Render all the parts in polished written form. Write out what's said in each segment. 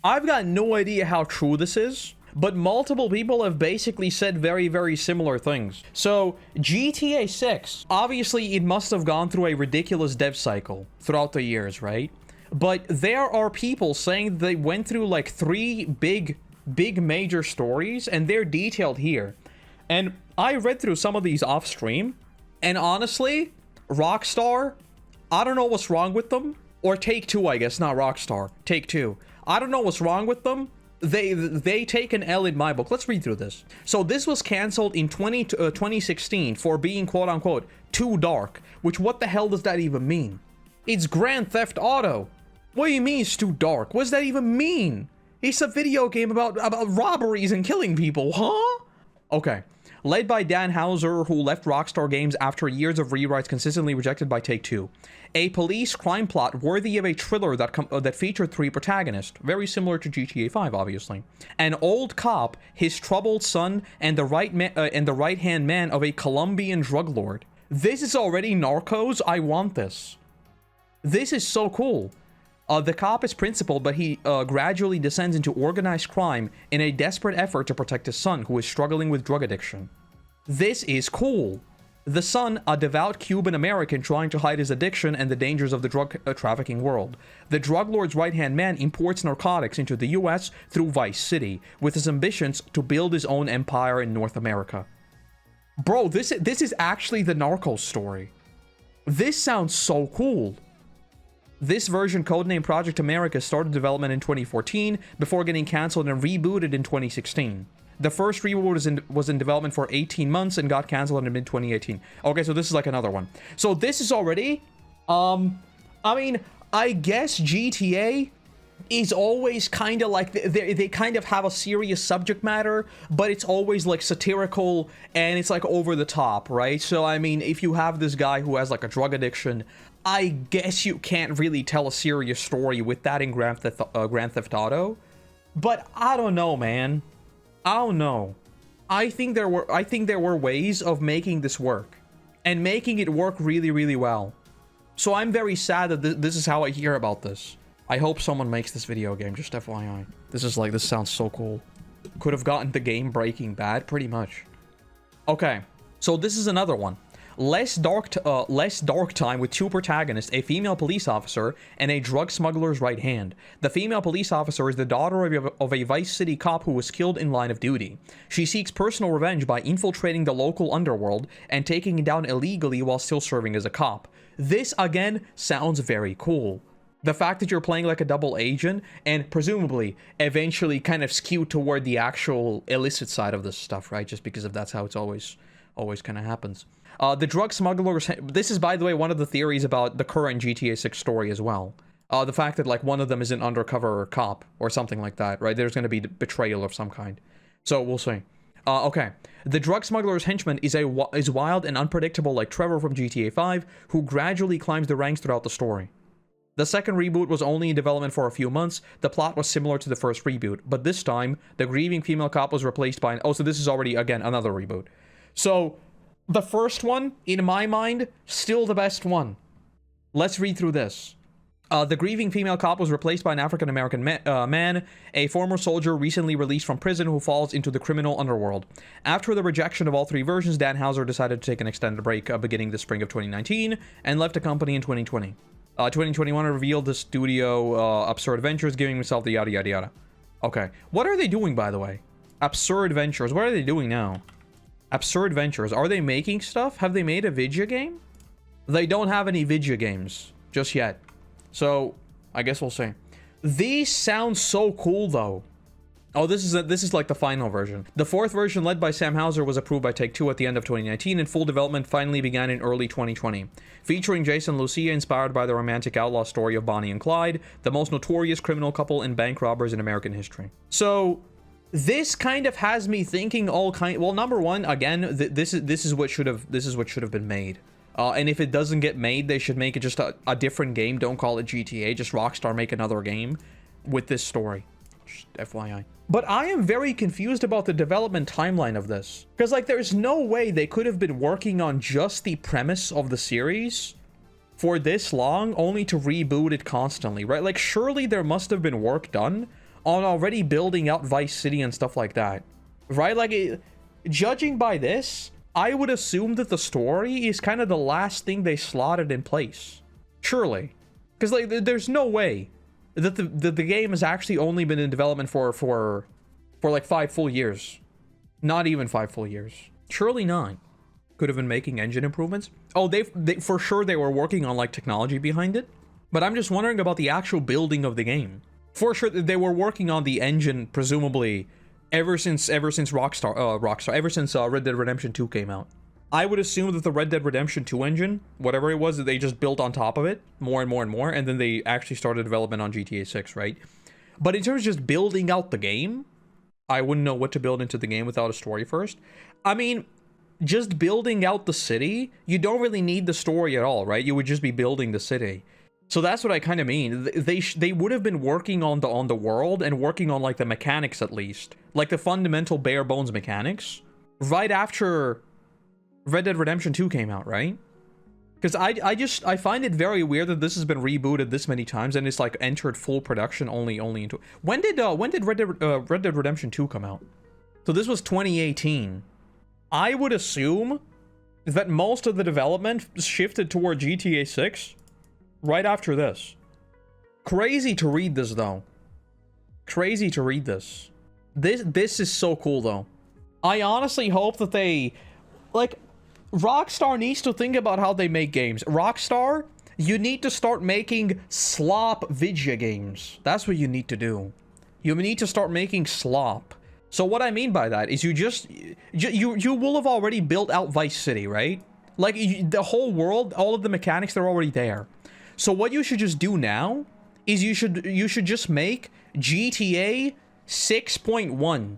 I've got no idea how true this is, but multiple people have basically said very, very similar things. So, GTA 6, obviously it must have gone through a ridiculous dev cycle throughout the years, right? But there are people saying they went through like 3 big major stories, and they're detailed here. And I read through some of these off stream, and honestly, Rockstar, I don't know what's wrong with them. Or Take-Two, I guess, not Rockstar. Take-Two. I don't know what's wrong with them. They take an L in my book. Let's read through this. So this was canceled in 2016 for being quote-unquote too dark. Which, what the hell does that even mean? It's Grand Theft Auto. What do you mean it's too dark? What does that even mean? It's a video game about robberies and killing people, huh? Okay. Led by Dan Houser, who left Rockstar Games after years of rewrites consistently rejected by Take-Two. A police crime plot worthy of a thriller that featured 3 protagonists, very similar to GTA 5, obviously. An old cop, his troubled son, and the right-hand man of a Colombian drug lord. This is already Narcos. I want this. This is so cool. The cop is principled, but he gradually descends into organized crime in a desperate effort to protect his son, who is struggling with drug addiction. This is cool. The son, a devout Cuban American trying to hide his addiction and the dangers of the drug trafficking world. The drug lord's right-hand man imports narcotics into the US through Vice City, with his ambitions to build his own empire in North America. Bro, this is actually the Narcos story. This sounds so cool. This version, codenamed Project America, started development in 2014 before getting cancelled and rebooted in 2016. The first reboot was in development for 18 months and got cancelled in mid-2018. Okay, so this is like another one. So this is already... I mean, I guess GTA is always kind of like... They kind of have a serious subject matter, but it's always like satirical and it's like over the top, right? So, I mean, if you have this guy who has like a drug addiction... I guess you can't really tell a serious story with that in Grand Theft Auto. But I don't know, man. I don't know. I think there were ways of making this work. And making it work really, really well. So I'm very sad that this is how I hear about this. I hope someone makes this video game, just FYI. This sounds so cool. Could have gotten the game Breaking Bad, pretty much. Okay, so this is another one. Less dark time with 2 protagonists, a female police officer and a drug smuggler's right hand. The female police officer is the daughter of a Vice City cop who was killed in line of duty. She seeks personal revenge by infiltrating the local underworld and taking it down illegally while still serving as a cop. This, again, sounds very cool. The fact that you're playing like a double agent and presumably eventually kind of skewed toward the actual illicit side of this stuff, right? Just because that's how it's always kind of happens. The drug smugglers, this is, by the way, one of the theories about the current GTA 6 story as well. The fact that, like, one of them is an undercover cop or something like that, right? There's going to be betrayal of some kind. So, we'll see. Okay. The drug smuggler's henchman is wild and unpredictable like Trevor from GTA 5, who gradually climbs the ranks throughout the story. The second reboot was only in development for a few months. The plot was similar to the first reboot, but this time, the grieving female cop was replaced by so this is already, again, another reboot. So... the first one, in my mind, still the best one. Let's read through this. The grieving female cop was replaced by an African-American man, a former soldier recently released from prison who falls into the criminal underworld. After the rejection of all 3 versions, Dan Houser decided to take an extended break beginning the spring of 2019 and left the company in 2020. 2021 revealed the studio Absurd Ventures, giving himself the yada yada yada. Okay. What are they doing, by the way? Absurd Ventures. What are they doing now? Absurd Ventures. Are they making stuff? Have they made a video game? They don't have any video games just yet. So, I guess we'll see. These sound so cool, though. Oh, this is like the final version. The 4th version, led by Sam Houser, was approved by Take-Two at the end of 2019, and full development finally began in early 2020. Featuring Jason Lucia, inspired by the romantic outlaw story of Bonnie and Clyde, the most notorious criminal couple and bank robbers in American history. So... this kind of has me thinking well, number one, again, this is what should have been made. And if it doesn't get made, they should make it just a different game. Don't call it GTA. Just Rockstar make another game with this story. Just FYI. But I am very confused about the development timeline of this. Because, like, there's no way they could have been working on just the premise of the series for this long, only to reboot it constantly, right? Like, surely there must have been work done on already building out Vice City and stuff like that, right? Like, judging by this, I would assume that the story is kind of the last thing they slotted in place. Surely. Because, like, there's no way that the game has actually only been in development for like 5 full years. Not even 5 full years. Surely not. Could have been making engine improvements. Oh, they for sure they were working on, like, technology behind it. But I'm just wondering about the actual building of the game. For sure, they were working on the engine, presumably, ever since ever since Red Dead Redemption 2 came out. I would assume that the Red Dead Redemption 2 engine, whatever it was, that they just built on top of it more and more and more, and then they actually started development on GTA 6, right? But in terms of just building out the game, I wouldn't know what to build into the game without a story first. I mean, just building out the city, you don't really need the story at all, right? You would just be building the city. So that's what I kind of mean. They would have been working on the world and working on, like, the mechanics at least, like the fundamental bare bones mechanics, right after Red Dead Redemption 2 came out, right? Because I find it very weird that this has been rebooted this many times and it's, like, entered full production only into. When did Red Dead Redemption 2 come out? So this was 2018. I would assume that most of the development shifted toward GTA 6. Right after this. Crazy to read this, though. Crazy to read this. This is so cool, though. I honestly hope that they... Like, Rockstar needs to think about how they make games. Rockstar, you need to start making slop video games. That's what you need to do. You need to start making slop. So what I mean by that is you will have already built out Vice City, right? Like, the whole world, all of the mechanics, they're already there. So what you should just do now is you should just make GTA 6.1,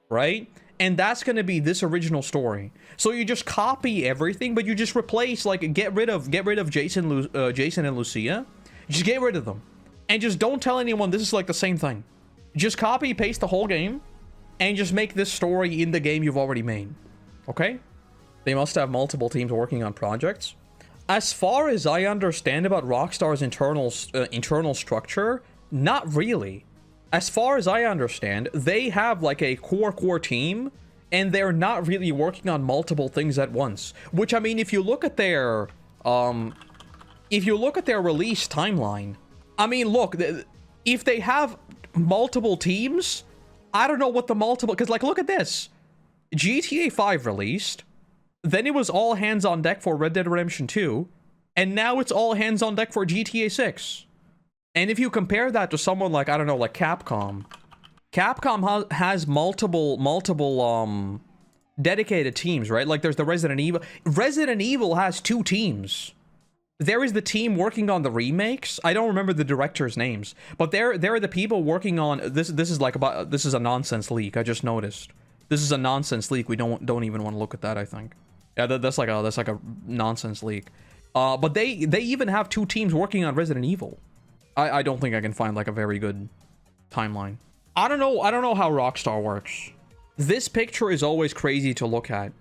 right? And that's going to be this original story. So you just copy everything, but you just replace, like, get rid of Jason and Lucia. Just get rid of them. And just don't tell anyone this is, like, the same thing. Just copy paste the whole game and just make this story in the game you've already made. Okay? They must have multiple teams working on projects. As far as I understand about Rockstar's internal structure, not really. As far as I understand, they have, like, a core team, and they're not really working on multiple things at once. Which, I mean, if you look at their release timeline, I mean, look, if they have multiple teams, I don't know what the multiple, because, like, look at this. GTA 5 released. Then it was all hands on deck for Red Dead Redemption 2, and now it's all hands on deck for GTA 6. And if you compare that to someone like, I don't know, like Capcom has multiple dedicated teams, right? Like, there's the Resident Evil. Resident Evil has 2 teams. There is the team working on the remakes. I don't remember the directors' names, but there are the people working on this. This is a nonsense leak. I just noticed. This is a nonsense leak. We don't even want to look at that, I think. Yeah, that's like a nonsense leak. But they even have 2 teams working on Resident Evil. I don't think I can find, like, a very good timeline. I don't know how Rockstar works. This picture is always crazy to look at.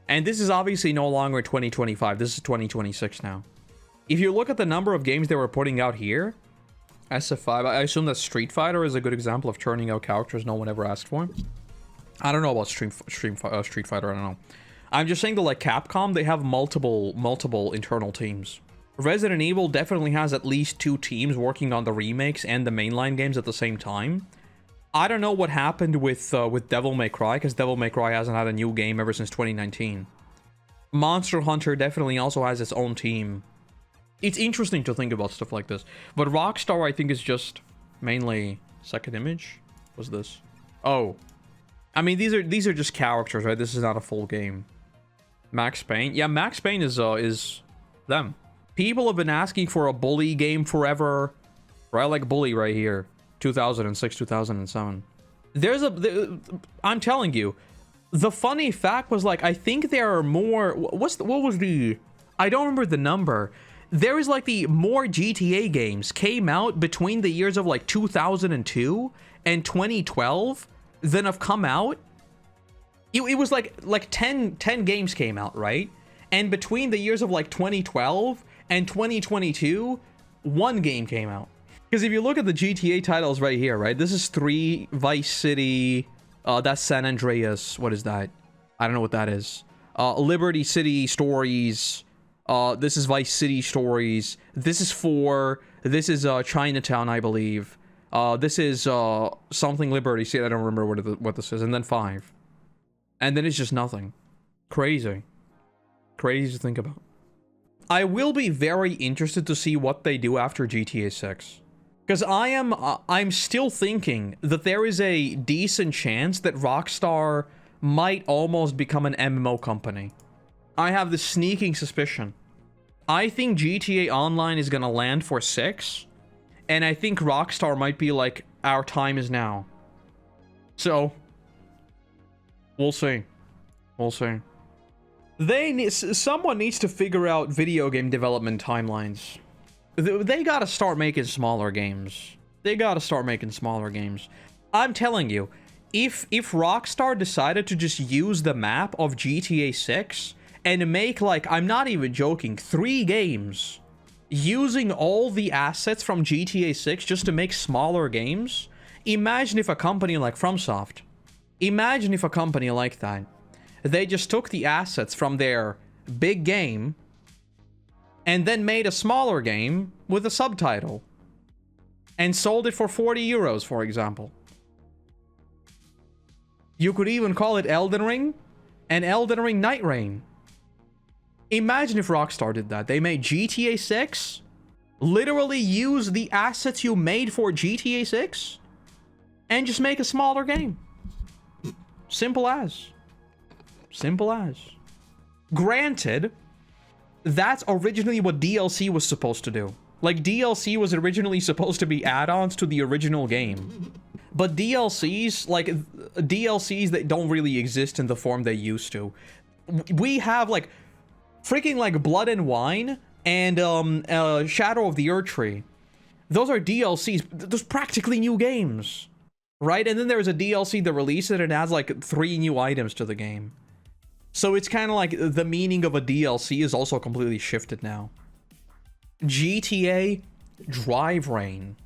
And this is obviously no longer 2025. This is 2026 now. If you look at the number of games they were putting out here, SF5, I assume that Street Fighter is a good example of churning out characters no one ever asked for. I don't know about Street Fighter, I don't know. I'm just saying that, like, Capcom, they have multiple internal teams. Resident Evil definitely has at least 2 teams working on the remakes and the mainline games at the same time. I don't know what happened with Devil May Cry, because Devil May Cry hasn't had a new game ever since 2019. Monster Hunter definitely also has its own team. It's interesting to think about stuff like this. But Rockstar, I think, is just mainly... Second image? What's this? Oh. I mean, these are just characters, right? This is not a full game. Max Payne? Yeah, Max Payne is them. People have been asking for a Bully game forever. Right, like Bully right here. 2006, 2007. I'm telling you, the funny fact was, like, I think there are more... I don't remember the number. There is, like, the more GTA games came out between the years of, like, 2002 and 2012 than have come out. It was like 10 games came out, right? And between the years of, like, 2012 and 2022, 1 game came out. Because if you look at the GTA titles right here, right? This is 3, Vice City, that's San Andreas. What is that? I don't know what that is. Liberty City Stories. This is Vice City Stories. This is 4. This is Chinatown, I believe. This is something Liberty City. I don't remember what this is. And then 5. And then it's just nothing. Crazy. Crazy to think about. I will be very interested to see what they do after GTA 6. Because I'm still thinking that there is a decent chance that Rockstar might almost become an MMO company. I have this sneaking suspicion. I think GTA Online is gonna land for 6, and I think Rockstar might be like, our time is now. So, we'll see. We'll see. Someone needs to figure out video game development timelines. They gotta start making smaller games. They gotta start making smaller games. I'm telling you, if Rockstar decided to just use the map of GTA 6 and make, like, I'm not even joking, 3 games using all the assets from GTA 6 just to make smaller games, imagine if a company like FromSoft, imagine if a company like that, they just took the assets from their big game and then made a smaller game with a subtitle and sold it for 40 euros, for example. You could even call it Elden Ring and Elden Ring Night Rain. Imagine if Rockstar did that. They made GTA 6, literally use the assets you made for GTA 6, and just make a smaller game. Simple as. Simple as. Granted, that's originally what DLC was supposed to do. Like, DLC was originally supposed to be add-ons to the original game. But DLCs, like, DLCs that don't really exist in the form they used to. We have, like, freaking, like, Blood and Wine and, Shadow of the Erdtree. Those are DLCs. Those practically new games. Right? And then there's a DLC that released it and adds, like, 3 new items to the game. So it's kind of like the meaning of a DLC is also completely shifted now. GTA Drive Rain.